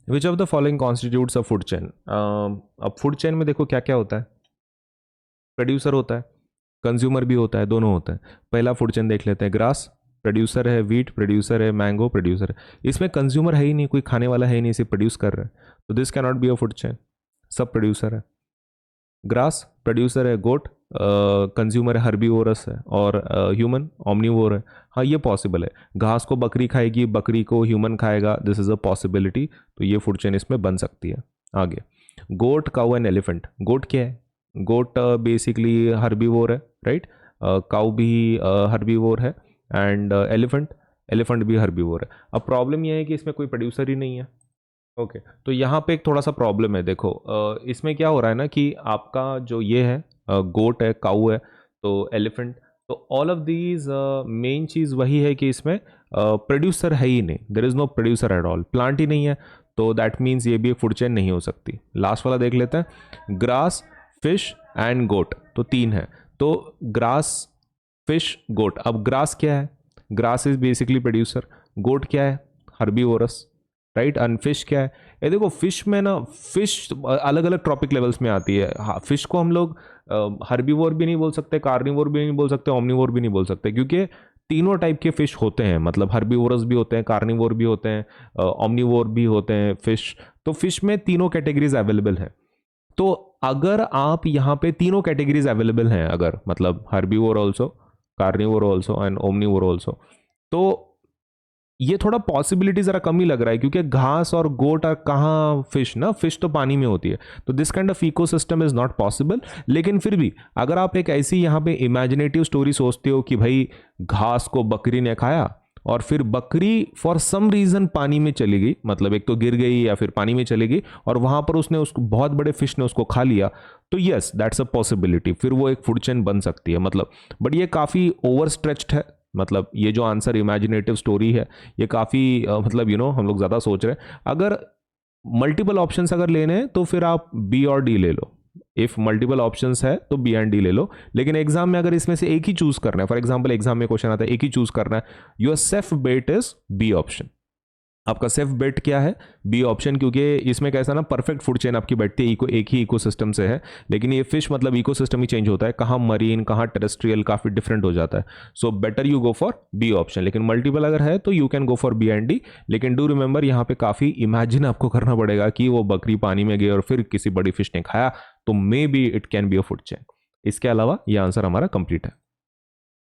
Which of the following constitutes a food chain. अब food chain में देखो क्या क्या होता है, प्रोड्यूसर होता है, कंज्यूमर भी होता है, दोनों होता है। पहला फूड चेन देख लेते हैं, ग्रास प्रोड्यूसर है, वीट प्रोड्यूसर है, मैंगो प्रोड्यूसर है। इसमें कंज्यूमर है ही नहीं, कोई खाने वाला है ही नहीं, इसे प्रोड्यूस कर रहा है, तो this can not be a food chain, सब प्रोड्यूसर है। ग्रास प्रोड्यूसर है, गोट कंज्यूमर है, हर्बीवोरस है, और ह्यूमन ओमनीवोर है। हाँ ये पॉसिबल है, घास को बकरी खाएगी, बकरी को ह्यूमन खाएगा, दिस इज अ पॉसिबिलिटी, तो ये फूड चेन इसमें बन सकती है। आगे गोट, काउ एंड एलिफेंट। गोट क्या है? गोट बेसिकली हर्बीवोर है, राइट। काउ भी हर्बीवोर है, एंड एलिफेंट, एलिफेंट भी हर्बीवोर है। अब प्रॉब्लम यह है कि इसमें कोई प्रोड्यूसर ही नहीं है। ओके तो यहाँ पे एक थोड़ा सा प्रॉब्लम है, देखो इसमें क्या हो रहा है ना कि आपका जो ये है गोट है, काऊ है, तो एलिफेंट, तो ऑल ऑफ दीज मेन चीज़ वही है कि इसमें प्रोड्यूसर है ही नहीं, there is no producer at all, plant ही नहीं है, तो दैट मीन्स ये भी एक फूड चेन नहीं हो सकती। लास्ट वाला देख लेते हैं, ग्रास, फिश एंड गोट, तो तीन है, तो ग्रास, फिश, गोट। अब ग्रास क्या है? Grass is basically producer. Goat क्या है? Herbivorous, right. एंड फिश क्या है? ये देखो फिश में ना, फिश अलग अलग ट्रॉपिक लेवल्स में आती है। हाँ फिश को हम लोग हर्बीवोर भी नहीं बोल सकते, कार्निवोर भी नहीं बोल सकते, ओमनीवोर भी नहीं बोल सकते, क्योंकि तीनों टाइप के फिश होते हैं, मतलब हर्बीवोरस भी होते हैं, कार्निवोर भी होते हैं, ओमनीवोर भी होते हैं फिश। तो फिश में तीनों कैटेगरीज अवेलेबल हैं। तो अगर आप यहाँ पे तीनों कैटेगरीज अवेलेबल हैं, अगर मतलब herbivore also, carnivore also and omnivore also, तो ये थोड़ा पॉसिबिलिटी जरा कम ही लग रहा है, क्योंकि घास और गोट और कहाँ फिश ना, फिश तो पानी में होती है, तो this kind of ecosystem is not possible. लेकिन फिर भी अगर आप एक ऐसी यहाँ पे इमेजिनेटिव स्टोरी सोचते हो कि भाई घास को बकरी ने खाया और फिर बकरी फॉर सम रीजन पानी में चली गई, मतलब एक तो गिर गई या फिर पानी में चली गई, और वहां पर उसने उसको बहुत बड़े फिश ने उसको खा लिया, तो यस दैट्स अ पॉसिबिलिटी, फिर वो एक फूड चेन बन सकती है, मतलब। बट ये काफ़ी ओवर स्ट्रेच्ड है, मतलब ये जो आंसर इमेजिनेटिव स्टोरी है ये काफ़ी मतलब हम लोग ज़्यादा सोच रहे हैं। अगर मल्टीपल ऑप्शंस अगर लेने हैं तो फिर आप बी और डी ले लो, इफ मल्टीपल ऑप्शंस है तो बी एंड डी ले लो। लेकिन एग्जाम में अगर इसमें से एक ही चूज करना है, फॉर एग्जांपल एग्जाम में क्वेश्चन आता है एक ही चूज करना है, your safe bet is B option. आपका सेफ बेट क्या है? बी ऑप्शन, क्योंकि इसमें कैसा ना परफेक्ट फूड चेन आपकी बैठती है, एक ही इकोसिस्टम से है। लेकिन ये फिश मतलब इकोसिस्टम ही चेंज होता है, कहाँ मरीन कहाँ टेरेस्ट्रियल, काफी डिफरेंट हो जाता है। So better you go for B option. लेकिन मल्टीपल अगर है तो you can go for B and D. लेकिन डू रिमेंबर यहाँ पे काफी इमेजिन आपको करना पड़ेगा कि वो बकरी पानी में गई और फिर किसी बड़ी फिश ने खाया, तो may be it can be a food chain. इसके अलावा ये आंसर हमारा कंप्लीट है।